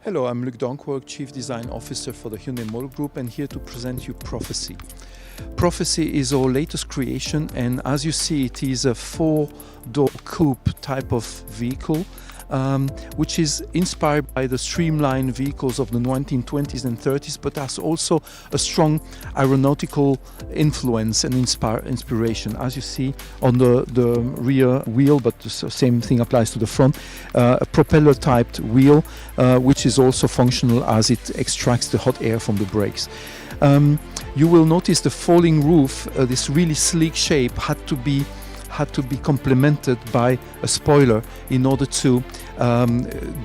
Hello, I'm Luc Donkwerk, Chief Design Officer for the Hyundai Motor Group, and here to present you Prophecy. Prophecy is our latest creation, and as you see, it is a four-door coupe type of vehicle, which is inspired by the streamlined vehicles of the 1920s and 30s, but has also a strong aeronautical influence and inspiration. As you see on the rear wheel, but the same thing applies to the front, a propeller-typed wheel, which is also functional as it extracts the hot air from the brakes. You will notice the falling roof, this really sleek shape had to be complemented by a spoiler in order to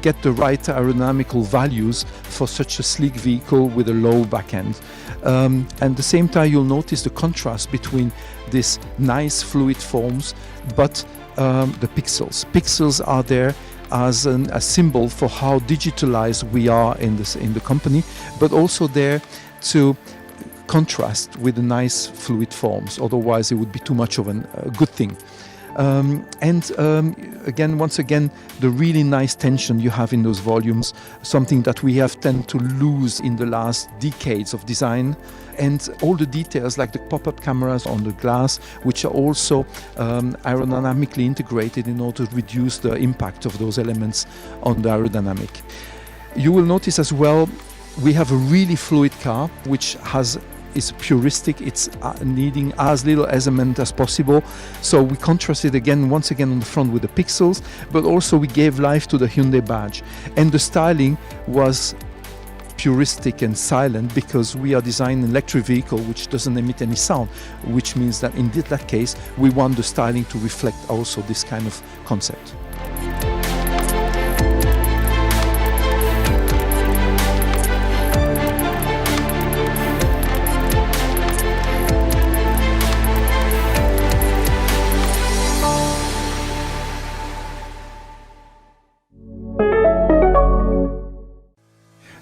get the right aerodynamical values for such a sleek vehicle with a low back end. And at the same time, you'll notice the contrast between these nice fluid forms, but the pixels. Pixels are there as a symbol for how digitalized we are in the company, but also there to contrast with the nice fluid forms. Otherwise, it would be too much of a good thing. Once again, the really nice tension you have in those volumes, something that we have tended to lose in the last decades of design, and all the details like the pop-up cameras on the glass, which are also aerodynamically integrated in order to reduce the impact of those elements on the aerodynamic. You will notice as well, we have a really fluid car, which is puristic. It's needing as little element as possible. So we contrasted once again on the front with the pixels, but also we gave life to the Hyundai badge. And the styling was puristic and silent because we are designing an electric vehicle which doesn't emit any sound, which means that in that case, we want the styling to reflect also this kind of concept.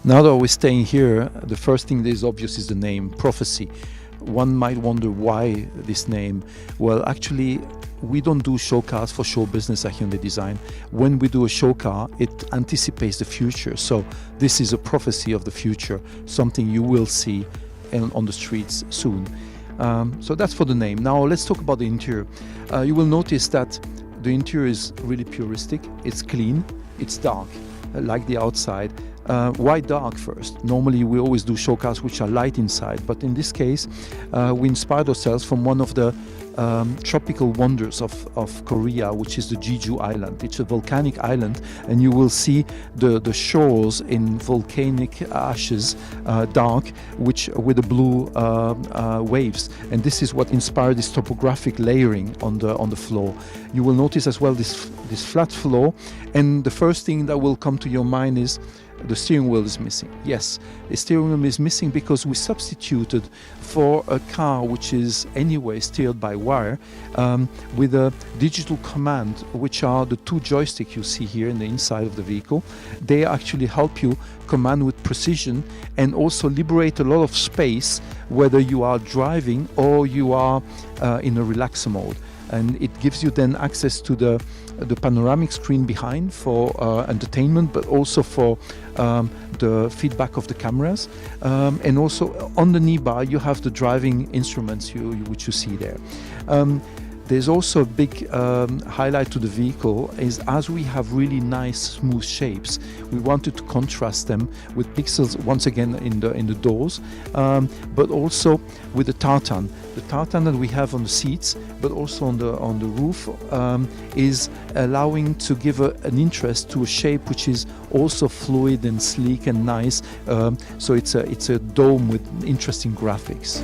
Now that we're staying here, the first thing that is obvious is the name, Prophecy. One might wonder why this name. Well, actually, we don't do show cars for show business at Hyundai Design. When we do a show car, it anticipates the future. So this is a prophecy of the future, something you will see on the streets soon. So that's for the name. Now let's talk about the interior. You will notice that the interior is really puristic. It's clean, it's dark, like the outside. Why dark first? Normally we always do show cars which are light inside, but in this case we inspired ourselves from one of the tropical wonders of Korea, which is the Jeju Island. It's a volcanic island, and you will see the shores in volcanic ashes, dark, with the blue waves. And this is what inspired this topographic layering on the floor. You will notice as well this flat floor, and the first thing that will come to your mind is the steering wheel is missing. Yes, the steering wheel is missing because we substituted for a car which is anyway steered by wire with a digital command, which are the two joysticks you see here in the inside of the vehicle. They actually help you command with precision and also liberate a lot of space, whether you are driving or you are in a relaxer mode. And it gives you then access to the panoramic screen behind for entertainment, but also for the feedback of the cameras. And also on the knee bar, you have the driving instruments which you see there. There's also a big highlight to the vehicle is as we have really nice smooth shapes, we wanted to contrast them with pixels once again in the doors, but also with the tartan. The tartan that we have on the seats, but also on the roof, is allowing to give an interest to a shape which is also fluid and sleek and nice. So it's a dome with interesting graphics.